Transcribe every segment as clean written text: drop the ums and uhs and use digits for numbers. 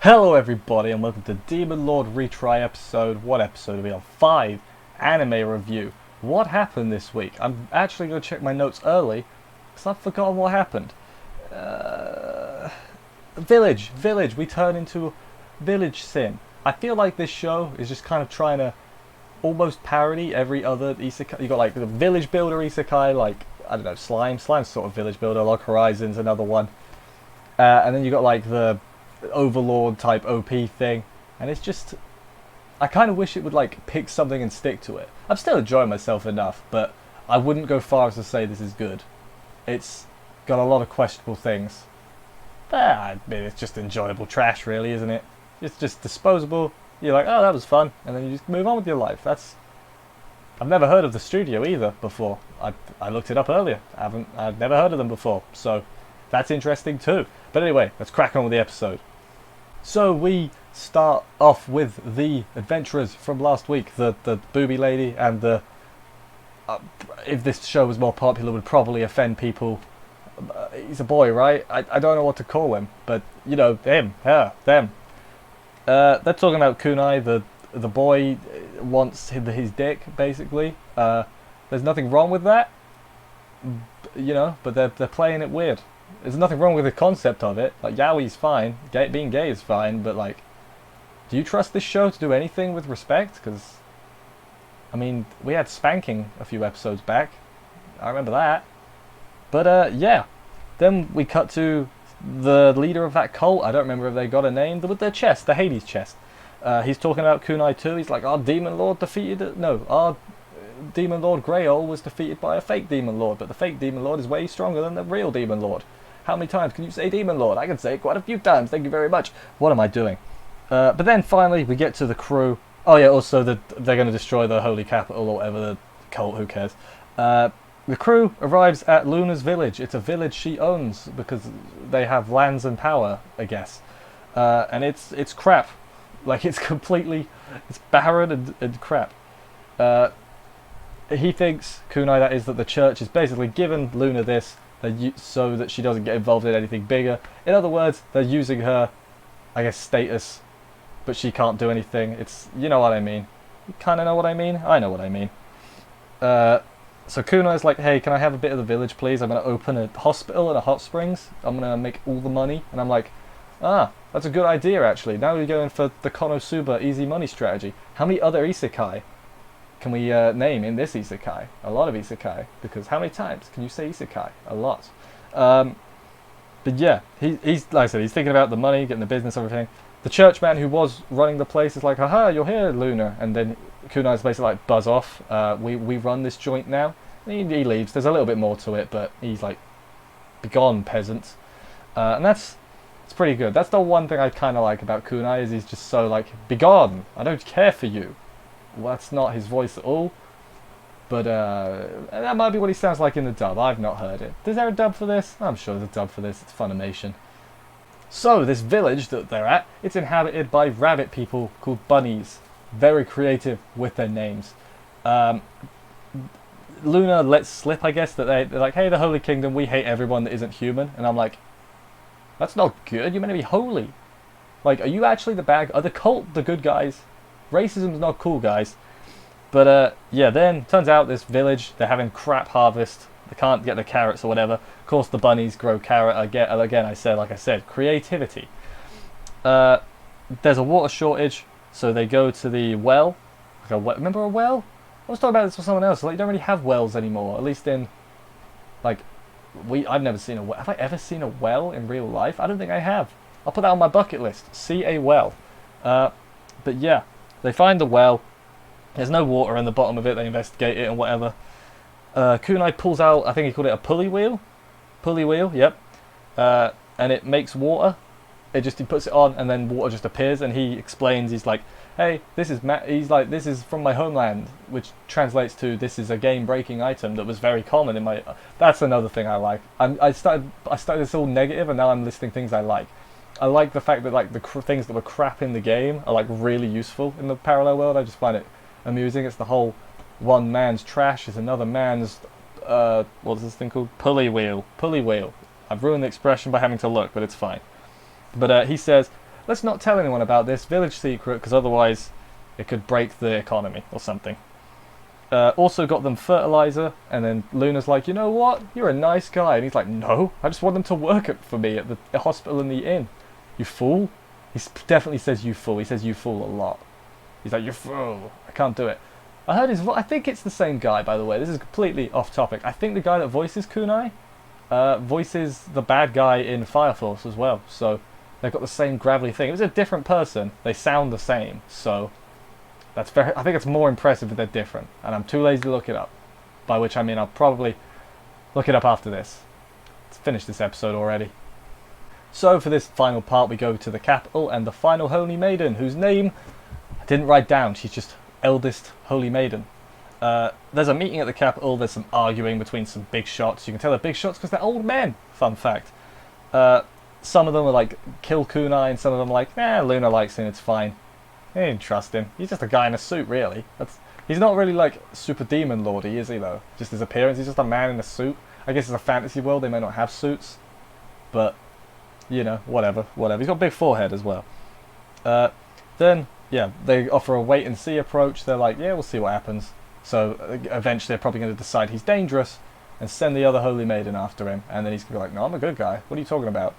Hello everybody and welcome to Demon Lord Retry episode. What episode are we on? 5 anime review. What happened this week? I'm actually going to check my notes early because I've forgotten what happened. Village. We turn into Village Sim. I feel like this show is just kind of trying to almost parody every other isekai. You got like the village builder isekai, like, I don't know, Slime's sort of village builder, Log Horizon's another one. And then you got like the Overlord type OP thing, and it's just, I kind of wish it would like pick something and stick to it. I'm still enjoying myself enough, but I wouldn't go far as to say this is good. It's got a lot of questionable things. I mean, it's just enjoyable trash, really, isn't it? It's just disposable. You're like, oh, that was fun, and then you just move on with your life. I've never heard of the studio either before. I looked it up earlier. I've never heard of them before, so that's interesting too. But anyway, let's crack on with the episode. So we start off with the adventurers from last week, the booby lady and the, if this show was more popular, would probably offend people. He's a boy, right? I don't know what to call him, but you know, him, her, them. They're talking about Kunai, the boy wants his dick, basically. There's nothing wrong with that, you know, but they're playing it weird. There's nothing wrong with the concept of it. Like, yowie's fine. Being gay is fine, but like, do you trust this show to do anything with respect? Because, I mean, we had spanking a few episodes back. I remember that. But, yeah. Then we cut to the leader of that cult. I don't remember if they got a name. With their chest, the Hades chest. He's talking about Kunai too. He's like, our Demon Lord defeated... No, our Demon Lord Grail was defeated by a fake Demon Lord. But the fake Demon Lord is way stronger than the real Demon Lord. How many times can you say Demon Lord? I can say it quite a few times. Thank you very much. What am I doing? But then finally we get to the crew. Oh yeah, also they're going to destroy the holy capital or whatever, the cult, who cares. The crew arrives at Luna's village. It's a village she owns because they have lands and power, I guess. And it's crap. Like, it's barren and crap. He thinks, Kunai that is, that the church has basically given Luna this so that she doesn't get involved in anything bigger. In other words, they're using her, I guess, status, but she can't do anything. It's, you know what I mean. You kind of know what I mean? I know what I mean. So Kunai's like, hey, can I have a bit of the village, please? I'm going to open a hospital and a hot springs. I'm going to make all the money. And I'm like, that's a good idea, actually. Now we're going for the Konosuba easy money strategy. How many other isekai can we name in this isekai? A lot of isekai, because how many times can you say isekai? A lot. But yeah, he's like I said, he's thinking about the money, getting the business, everything. The churchman who was running the place is like, haha, you're here, Luna. And then Kunai's basically like, buzz off. We run this joint now. And he leaves. There's a little bit more to it, but he's like, begone, peasant. And it's pretty good. That's the one thing I kind of like about Kunai, is he's just so like, begone. I don't care for you. Well, that's not his voice at all, but that might be what he sounds like in the dub. I've not heard it. Is there a dub for this? I'm sure there's a dub for this. It's Funimation. So this village that they're at, it's inhabited by rabbit people called bunnies. Very creative with their names. Luna lets slip, I guess, that they're like, hey, the Holy Kingdom, we hate everyone that isn't human. And I'm like, that's not good. You're meant to be holy. Like, are you actually the bad? Are the cult the good guys? Racism's not cool, guys. But yeah, then turns out this village, they're having crap harvest. They can't get the carrots or whatever. Of course, the bunnies grow carrot. Again, like I said, creativity. There's a water shortage, so they go to the well. Remember a well? I was talking about this with someone else. Like, you don't really have wells anymore. At least in, like, I've never seen a well. Have I ever seen a well in real life? I don't think I have. I'll put that on my bucket list. See a well. But yeah. They find the well. There's no water in the bottom of it. They investigate it and whatever. Kunai pulls out, I think he called it a pulley wheel. Pulley wheel, yep. And it makes water. He puts it on and then water just appears, and he explains, he's like, hey, this is from my homeland, which translates to, this is a game-breaking item that was very common in my... That's another thing I like. I started this all negative, and now I'm listing things I like. I like the fact that like the things that were crap in the game are like really useful in the parallel world. I just find it amusing. It's the whole one man's trash is another man's what's this thing called? Pulley wheel. Pulley wheel. I've ruined the expression by having to look, but it's fine. But he says, let's not tell anyone about this village secret, because otherwise it could break the economy or something. Also got them fertilizer, and then Luna's like, you know what? You're a nice guy. And he's like, no, I just want them to work for me at the hospital and the inn. You fool. He definitely says you fool. He says you fool a lot. He's like, you fool. I can't do it. I heard his voice. I think it's the same guy, by the way. This is completely off topic. I think the guy that voices Kunai voices the bad guy in Fire Force as well. So they've got the same gravelly thing. If it's a different person, they sound the same. So that's very. I think it's more impressive if they're different. And I'm too lazy to look it up. By which I mean I'll probably look it up after this. Let's finish this episode already. So for this final part, we go to the capital and the final Holy Maiden, whose name I didn't write down. She's just eldest Holy Maiden. There's a meeting at the capital. There's some arguing between some big shots. You can tell they're big shots because they're old men. Fun fact. Some of them are like, kill Kunai, and some of them are like, Luna likes him, it's fine. They didn't trust him. He's just a guy in a suit, really. He's not really like super demon lordy, is he, though? Just his appearance. He's just a man in a suit. I guess it's a fantasy world. They may not have suits. But, you know, whatever. He's got a big forehead as well. Then, yeah, they offer a wait-and-see approach. They're like, yeah, we'll see what happens. So, eventually they're probably going to decide he's dangerous and send the other Holy Maiden after him. And then he's going to be like, no, I'm a good guy. What are you talking about?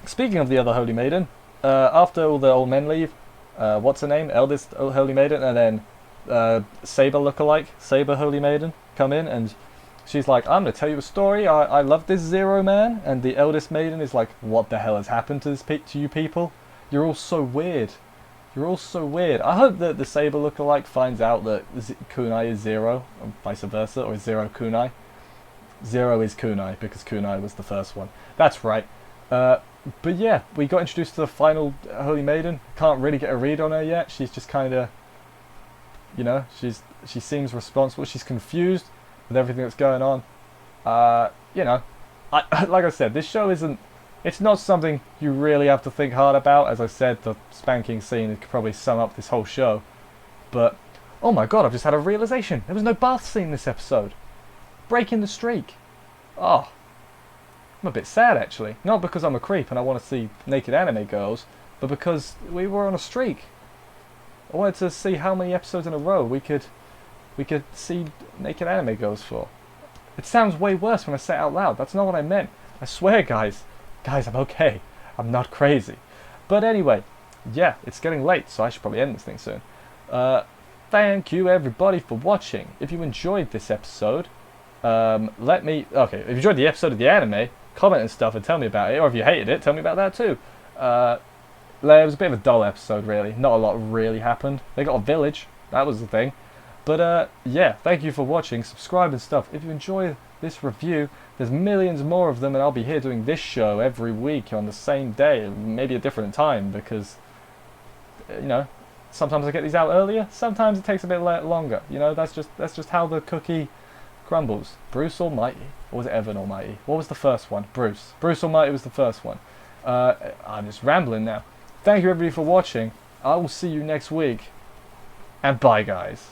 Speaking of the other Holy Maiden, after all the old men leave, what's her name? Eldest Holy Maiden, and then Saber lookalike, Saber Holy Maiden, come in, and she's like, I'm going to tell you a story. I love this Zero Man. And the eldest maiden is like, what the hell has happened to to you people? You're all so weird. You're all so weird. I hope that the Saber lookalike finds out that Kunai is Zero, or vice versa, or is Zero Kunai. Zero is Kunai, because Kunai was the first one. That's right. But yeah, we got introduced to the final Holy Maiden. Can't really get a read on her yet. She's just kind of, you know, she seems responsible. She's confused with everything that's going on. You know, like I said, this show isn't. It's not something you really have to think hard about. As I said, the spanking scene could probably sum up this whole show. But oh my god, I've just had a realization. There was no bath scene this episode. Breaking the streak. Oh. I'm a bit sad actually, not because I'm a creep and I want to see naked anime girls, but because we were on a streak. I wanted to see how many episodes in a row we could see naked anime girls for. It sounds way worse when I say it out loud. That's not what I meant. I swear, guys, I'm okay. I'm not crazy. But anyway, yeah, it's getting late, so I should probably end this thing soon. Thank you everybody for watching. If you enjoyed this episode, if you enjoyed the episode of the anime, comment and stuff and tell me about it, or if you hated it, tell me about that too. It was a bit of a dull episode, really. Not a lot really happened. They got a village, that was the thing. But yeah, thank you for watching, subscribe and stuff. If you enjoy this review, there's millions more of them, and I'll be here doing this show every week on the same day, maybe a different time, because, you know, sometimes I get these out earlier, sometimes it takes a bit longer. You know, that's just how the cookie crumbles. Bruce Almighty, or was it Evan Almighty? What was the first one? Bruce Almighty was the first one. I'm just rambling now. Thank you everybody for watching. I will see you next week, and bye guys.